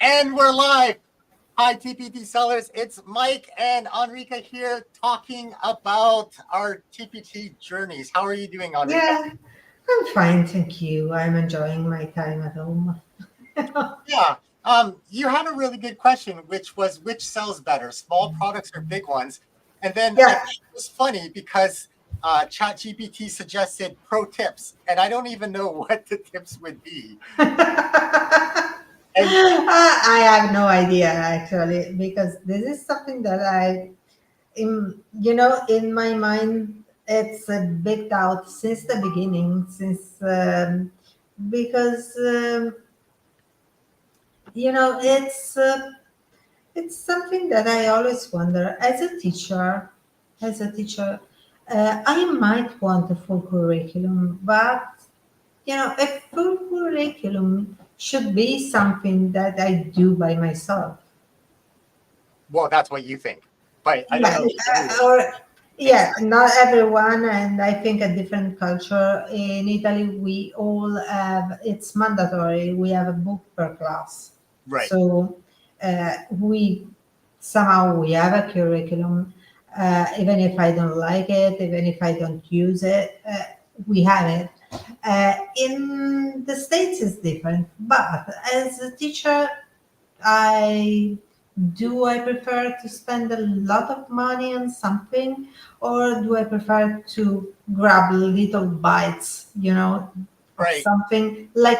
And we're live. Hi, TPT sellers. It's Mike and Enrica here talking about our TPT journeys. How are you doing, Enrica? Yeah, I'm fine, thank you. I'm enjoying my time at home. Yeah. You had a really good question, which was which sells better, small products or big ones? And then I Yeah. thought it was funny because ChatGPT suggested pro tips, and I don't even know what the tips would be. And I have no idea actually, because this is something that in my mind, it's a big doubt since the beginning, because it's something that I always wonder as a teacher, I might want a full curriculum, but a full curriculum should be something that I do by myself. well, that's what you think, but I don't Yeah, know if everyone or thinks yeah, not everyone, and I think a different culture. In Italy, we all have it's mandatory. We have a book per class, that. Right. so we somehow we have a curriculum. Even if I don't like it, even if I don't use it, we have it. In the States, it's different, but as a teacher, I I prefer to spend a lot of money on something, or do I prefer to grab little bites, of Right. something like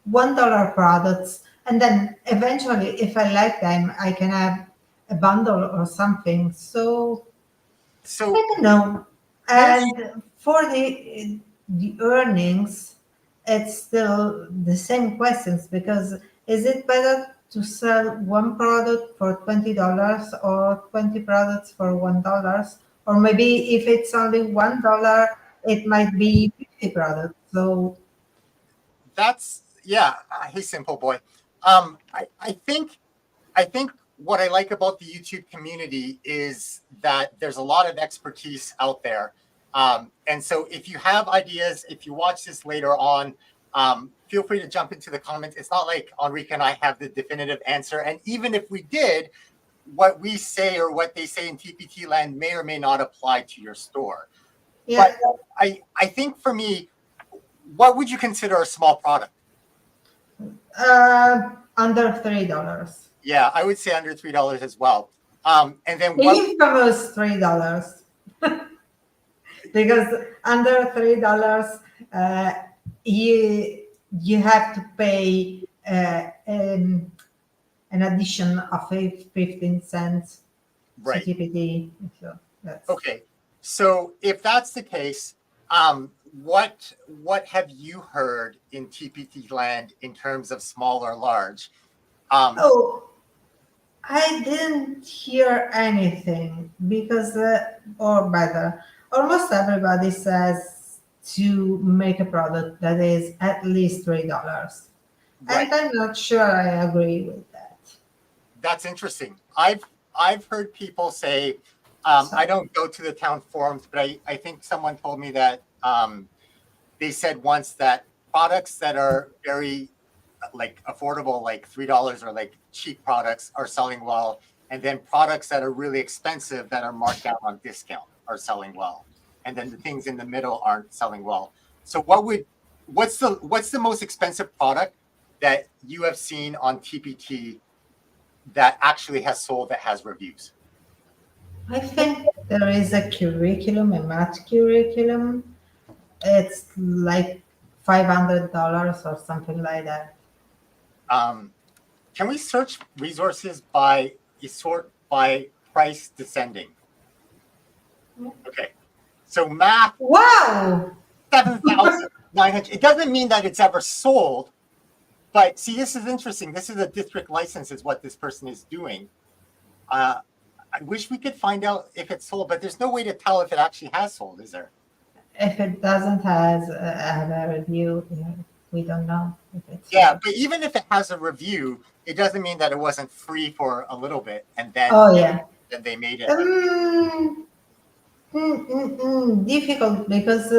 $1 products, and then eventually, if I like them, I can have a bundle or something. So I So don't know. most And for the earnings, it's still the same questions, because is it better to sell one product for $20 or 20 products for $1? Or maybe if it's only $1, it might be 50 products. So that's yeah. Hey, simple boy. I think what I like about the YouTube community is that there's a lot of expertise out there. And so if you have ideas, if you watch this later on, feel free to jump into the comments. It's not like Enrique and I have the definitive answer. And even if we did, what we say or what they say in TPT land may or may not apply to your store. yeah, But I think for me, what would you consider a small product? under $3. Yeah, I would say under $3 as well. And then what? Infamous $3. Because under $3, uh, you have to pay an addition of 15 cents to Right. TPT. So that's Okay. So if that's the case, what have you heard in TPT land in terms of small or large? Um, oh, I didn't hear anything, because or better, almost everybody says to make a product that is at least $3. right. And I'm not sure I agree with that. That's interesting. I've heard people say, So, I don't go to the town forums, but I think someone told me that they said once that products that are very like affordable, like $3 or like cheap products are selling well, and then products that are really expensive that are marked down on discount are selling well, and then the things in the middle aren't selling well. So what's the most expensive product that you have seen on TPT that actually has sold that has reviews? I think there is a curriculum, a math curriculum. It's like $500 or something like that. Um, can we search resources by sort by price descending? Okay, so math Wow! 7,900. It doesn't mean that it's ever sold, but see, this is interesting. This is a district license, is what this person is doing. I wish we could find out if it's sold, but there's no way to tell if it actually has sold, is there? If it doesn't have a review, we don't know if it's Yeah, sold. but even if it has a review, it doesn't mean that it wasn't free for a little bit and then Oh yeah. they made it. Um, Difficult, because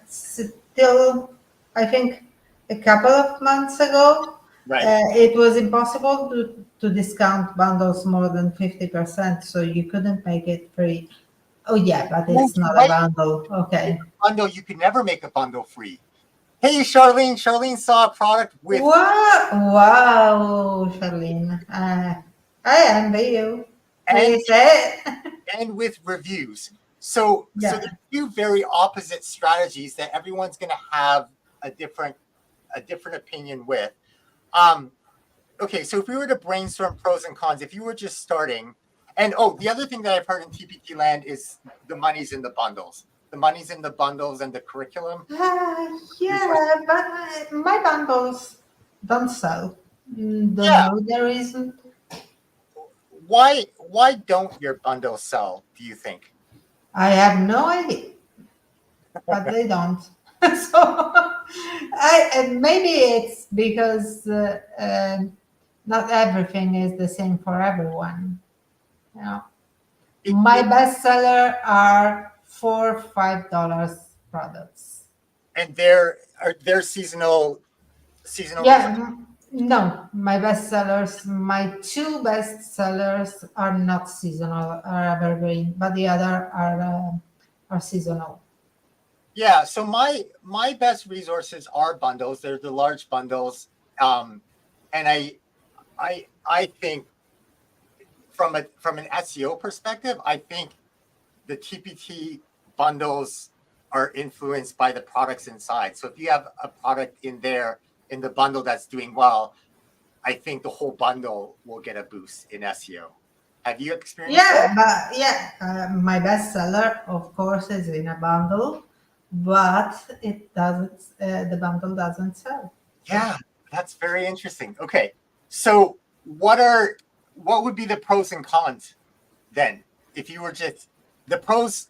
still, I think a couple of months ago, Right. It was impossible to discount bundles more than 50%, so you couldn't make it free. Oh yeah, but No, it's you're not a right. bundle. In Okay. a bundle, you could never make a bundle free. Hey, Charlene. Charlene saw a product with Wow, wow, Charlene. I envy you. and Please say it. and with reviews. So Yeah. there's two very opposite strategies that everyone's going to have a different opinion with. Um, okay, so if we were to brainstorm pros and cons, if you were just starting, and the other thing that I've heard in TPT land is the money's in the bundles. The money's in the bundles and the curriculum. Resources. Yeah, but my bundles don't sell. Don't Yeah. know the reason. Why don't your bundles sell, do you think? I have no idea, but they don't. So and maybe it's because not everything is the same for everyone. You know, my It bestseller are $4, $5 products. and they're seasonal Yeah, resources. no, my bestsellers, my two bestsellers are not seasonal, are evergreen, but the other are seasonal. Yeah, so my best resources are bundles. They're the large bundles. And I think from an SEO perspective, I think the TPT bundles are influenced by the products inside. So if you have a product in there in the bundle that's doing well, I think the whole bundle will get a boost in SEO. Have you experienced that? Yeah, but yeah, my bestseller, of course, is in a bundle, but it doesn't. The bundle doesn't sell. So, Yeah, that's very interesting. Okay, so what would be the pros and cons then? If you were just the pros,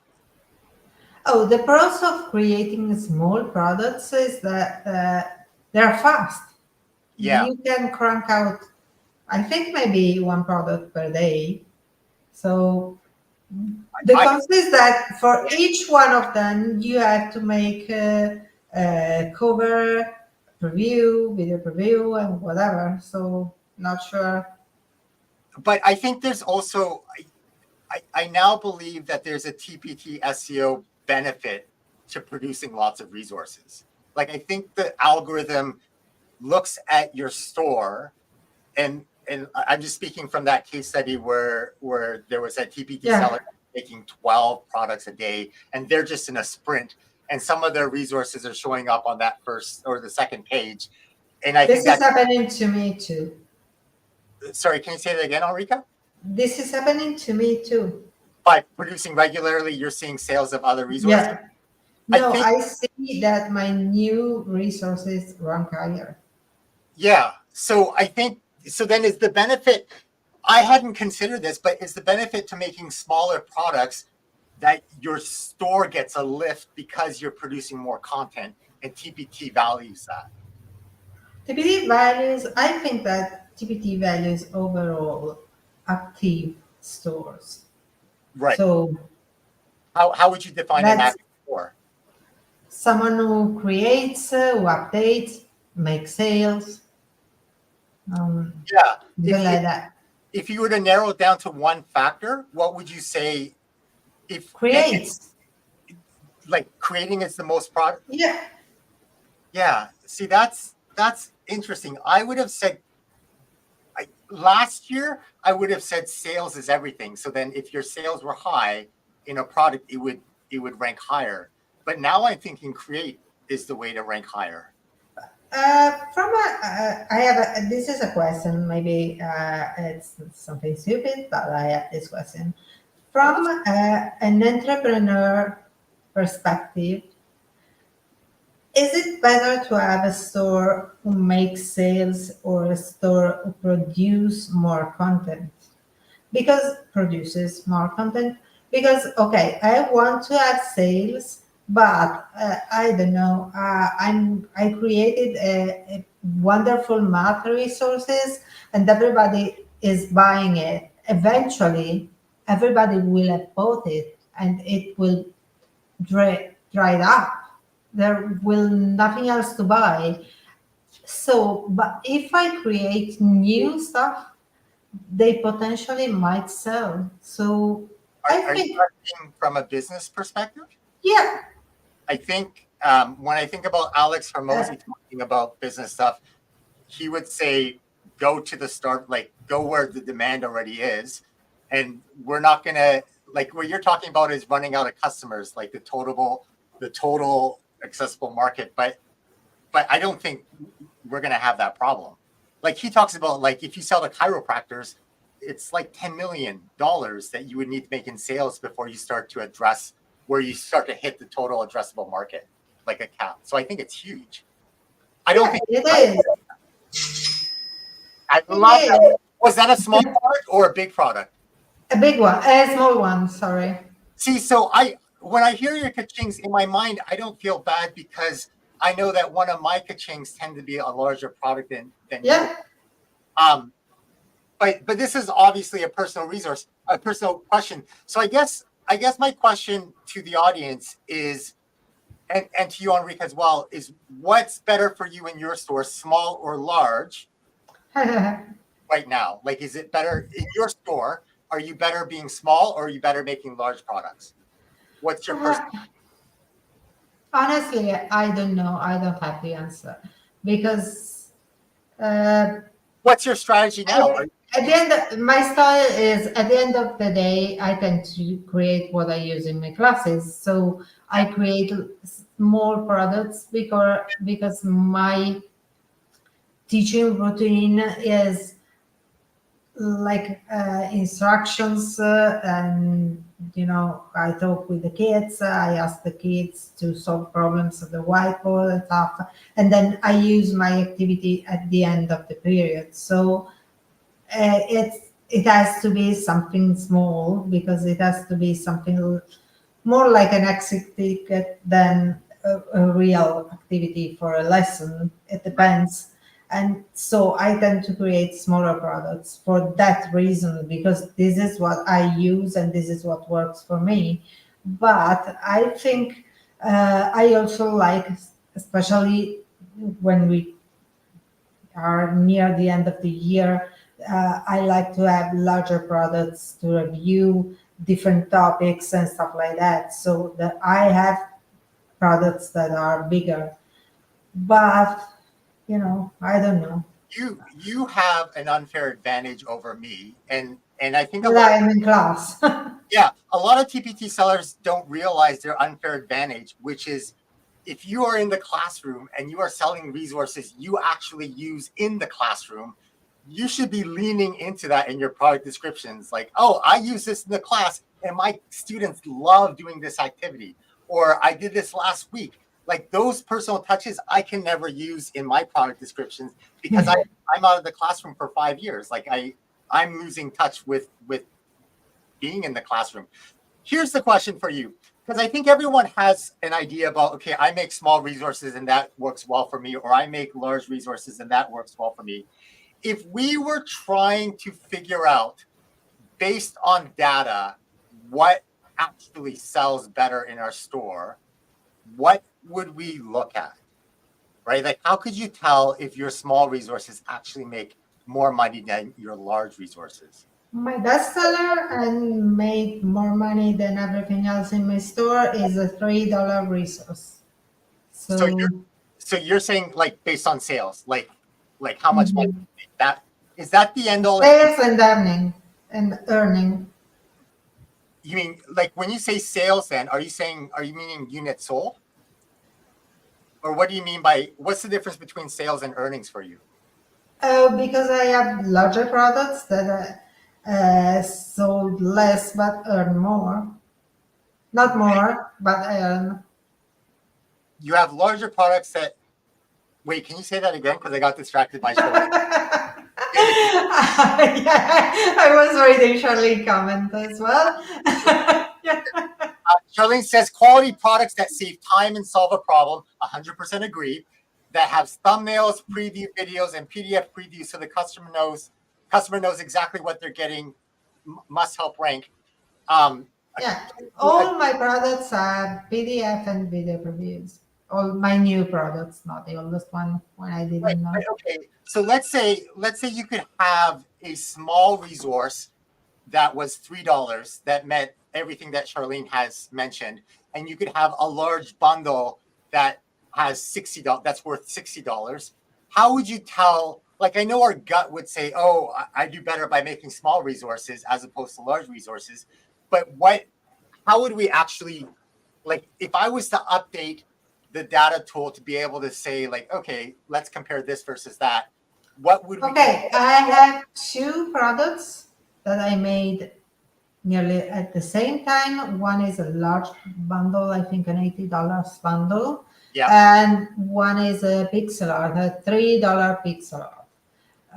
oh, the pros of creating small products is that they're fast. yeah, You can crank out, I think, maybe one product per day. So the I cons is that for each one of them, you have to make a cover, preview, video preview, and whatever. So not sure. but I think there's also I now believe that there's a TPT SEO benefit to producing lots of resources. Like I think the algorithm looks at your store and I'm just speaking from that case study where there was a TPT Yeah, seller making 12 products a day and they're just in a sprint and some of their resources are showing up on that first or the second page. And I think this is that happening to me too. sorry, can you say that again, Ulrika? This is happening to me too. By producing regularly, you're seeing sales of other resources. Yeah. I No, think I see that my new resources rank higher. yeah. So I think so then is the benefit I hadn't considered this, but is the benefit to making smaller products that your store gets a lift because you're producing more content and TPT values that. TPT values, I think that TPT values overall active stores. Right. So How would you define an that's active store? someone who creates, who updates, makes sales, Yeah. something like that. If you were to narrow it down to one factor, what would you say if Creates. like creating is the most product? Yeah. Yeah. See, that's interesting. I would have said last year I would have said sales is everything. So then if your sales were high in a product, it would rank higher. But now I'm thinking create is the way to rank higher. I have this is a question. Maybe it's something stupid, but I have this question. From an entrepreneur perspective, is it better to have a store who makes sales or a store who produce more content? Because produces more content. Because okay, I want to have sales, but I don't know. I created a wonderful math resources, and everybody is buying it. Eventually, everybody will have bought it, and it will dried up. There will nothing else to buy. So, but if I create new stuff, they potentially might sell. So I Are you think, talking from a business perspective? yeah, I think when I think about Alex Hermosi talking about business stuff, he would say, go to the start, like go where the demand already is. And we're not going to, like what you're talking about is running out of customers, like the total accessible market. But I don't think we're going to have that problem. Like he talks about, like if you sell to chiropractors, it's like $10 million that you would need to make in sales before you start to address where you start to hit the total addressable market, like a cap. So I think it's huge. I don't yeah, think it is. I It love that. is Was that a small product or a big product? a big one, a small one. Sorry. See, so when I hear your kachings in my mind, I don't feel bad because I know that one of my kachings tend to be a larger product than you. Yeah. But this is obviously a personal resource, a personal question. So I guess my question to the audience is, and to you, Enrique, as well, is what's better for you in your store, small or large, right now? Like, is it better in your store? Are you better being small or are you better making large products? What's your personal? Honestly, I don't know. I don't have the answer because uh, What's your strategy now? I, at the end, my style is at the end of the day, I tend to create what I use in my classes. So I create small products because my teaching routine is like instructions and I talk with the kids, I ask the kids to solve problems at the whiteboard and stuff, and then I use my activity at the end of the period. So it has to be something small because it has to be something more like an exit ticket than a real activity for a lesson. It depends. And so I tend to create smaller products for that reason, because this is what I use and this is what works for me. But I think I also like, especially when we are near the end of the year, I like to have larger products to review different topics and stuff like that. So that I have products that are bigger. But I don't know. You have an unfair advantage over me, and I think a But lot of I'm in class. yeah, a lot of TPT sellers don't realize their unfair advantage, which is if you are in the classroom and you are selling resources you actually use in the classroom, you should be leaning into that in your product descriptions. Like, oh, I use this in the class and my students love doing this activity. Or I did this last week. Like those personal touches I can never use in my product descriptions because I'm out of the classroom for 5 years. Like I'm losing touch with being in the classroom. Here's the question for you, because I think everyone has an idea about, okay, I make small resources and that works well for me, or I make large resources and that works well for me. If we were trying to figure out, based on data, what actually sells better in our store, what would we look at? Right? Like, how could you tell if your small resources actually make more money than your large resources? My best seller and made more money than everything else in my store is a $3 resource. So So you're saying like based on sales, like how much money mhm. that is that the end all? Sales and earning. You mean like when you say sales, then are you meaning units sold? Or what do you mean by what's the difference between sales and earnings for you? Because I have larger products that sold less but earn more. Not more, but earn. You have larger products that wait, can you say that again? Because I got distracted by show. I was reading Charlene comment as well. Yeah. Charlene says quality products that save time and solve a problem. 100% agree. That have thumbnails, preview videos, and PDF previews, so the customer knows exactly what they're getting. Must help rank. Um, Yeah, all my products are PDF and video reviews. all my new products, not the oldest one when I Right, didn't know. right, okay. So let's say you could have a small resource that was $3 that met everything that Charlene has mentioned, and you could have a large bundle that has $60 that's worth $60. How would you tell? Like, I know our gut would say, "Oh, I do better by making small resources as opposed to large resources," but how would we actually, like, if I was to update the data tool to be able to say, like, okay, let's compare this versus that, what would we do? Okay, I have two products that I made nearly at the same time. One is a large bundle, I think an $80 bundle, Yeah, and one is a pixel art, a $3 pixel art.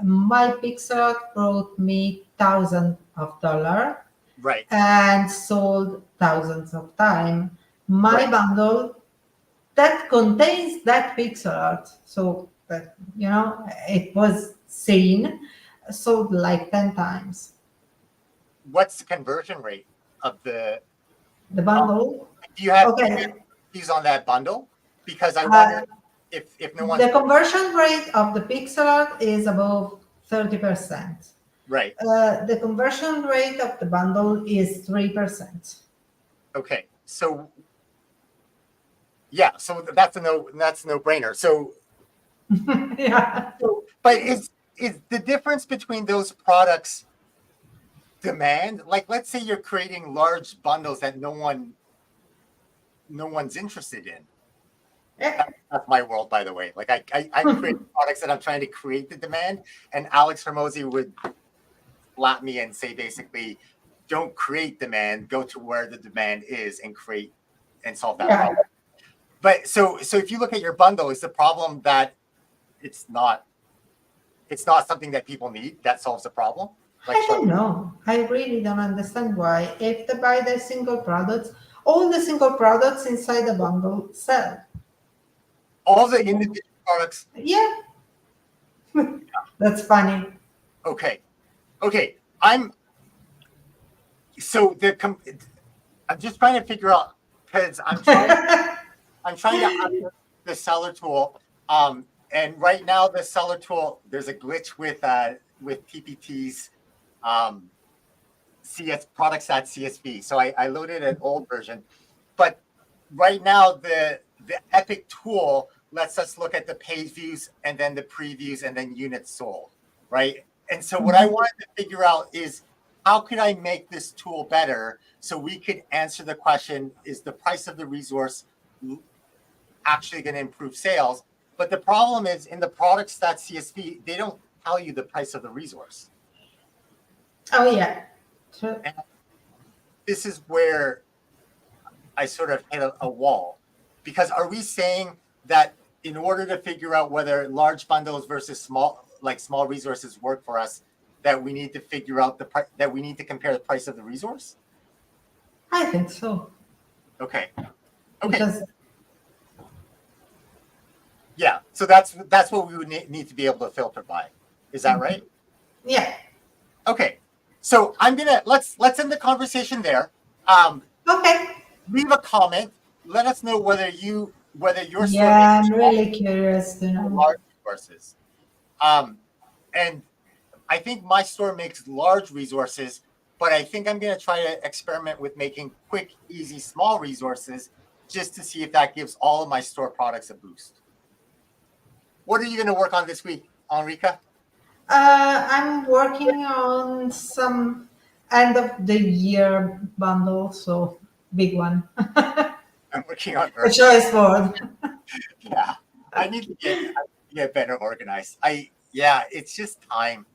My pixel art brought me thousands of dollars right, and sold thousands of times. My right. bundle that contains that pixel art, so that it was seen, sold like 10 times. What's the conversion rate of the? The Um, bundle. do you have Okay. views on that bundle? Because I Uh, wonder if no one's the conversion rate of the pixel art is above 30%. right. The conversion rate of the bundle is 3%. Okay, so yeah, so that's a no brainer. So, Yeah. but is the difference between those products demand? Like, let's say you're creating large bundles that no one's interested in. Yeah. That's my world, by the way. Like, I'm creating products that I'm trying to create the demand, and Alex Hermosi would slap me and say, basically, don't create demand, go to where the demand is and create and solve that Yeah. problem. But so if you look at your bundle, is the problem that it's not something that people need that solves the problem? Like, I don't know. I really don't understand why. If they buy the single products, all the single products inside the bundle sell. all the individual products. Yeah, that's funny. Okay, okay. I'm so I'm just trying to figure out, because I'm trying to update the seller tool. And right now the seller tool, there's a glitch with TPT's CS products.csv. So I loaded an old version, but right now the Epic tool lets us look at the page views and then the previews and then units sold, right? And so what I wanted to figure out is, how could I make this tool better so we could answer the question, is the price of the resource actually going to improve sales? But the problem is, in the products.csv, they don't tell you the price of the resource. Oh, yeah. Sure. And this is where I sort of hit a wall, because are we saying that in order to figure out whether large bundles versus small resources work for us, that we need to figure out that we need to compare the price of the resource? I think so. Okay. Because Yeah. So that's what we would need to be able to filter by. Is that right? yeah. Okay. So let's end the conversation there. Okay. Leave a comment. Let us know whether your store Yeah, makes I'm really curious to know. large resources. And I think my store makes large resources, but I think I'm going to try to experiment with making quick, easy, small resources, just to see if that gives all of my store products a boost. What are you going to work on this week, Enrica? I'm working on some end of the year bundle, so big one. I'm working on A choice board. Yeah, I need to get better organized. It's just time.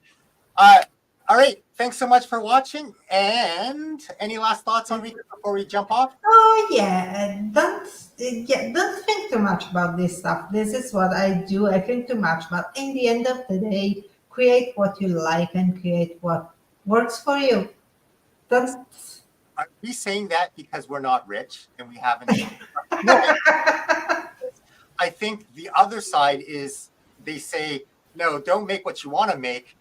All right. Thanks so much for watching. And any last thoughts, Enrica, before we jump off? Oh yeah, don't think too much about this stuff. This is what I do. I think too much, but in the end of the day, create what you like and create what works for you. That's Are we saying that because we're not rich and we haven't? No. I think the other side is, they say, no, don't make what you want to make.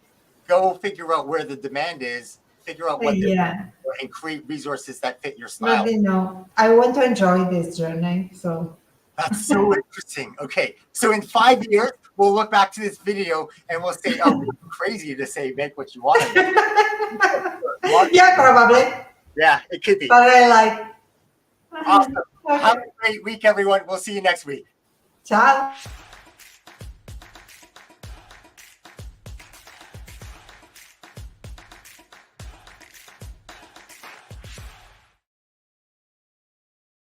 Go figure out where the demand is, figure out what yeah. and create resources that fit your But style. I want to enjoy this journey. So That's so interesting. Okay, so in 5 years, we'll look back to this video and we'll say, "Oh, it's crazy to say make what you want to make." Yeah, probably. Yeah, it could be. But I like. Awesome. Okay. Have a great week, everyone. We'll see you next week. Ciao.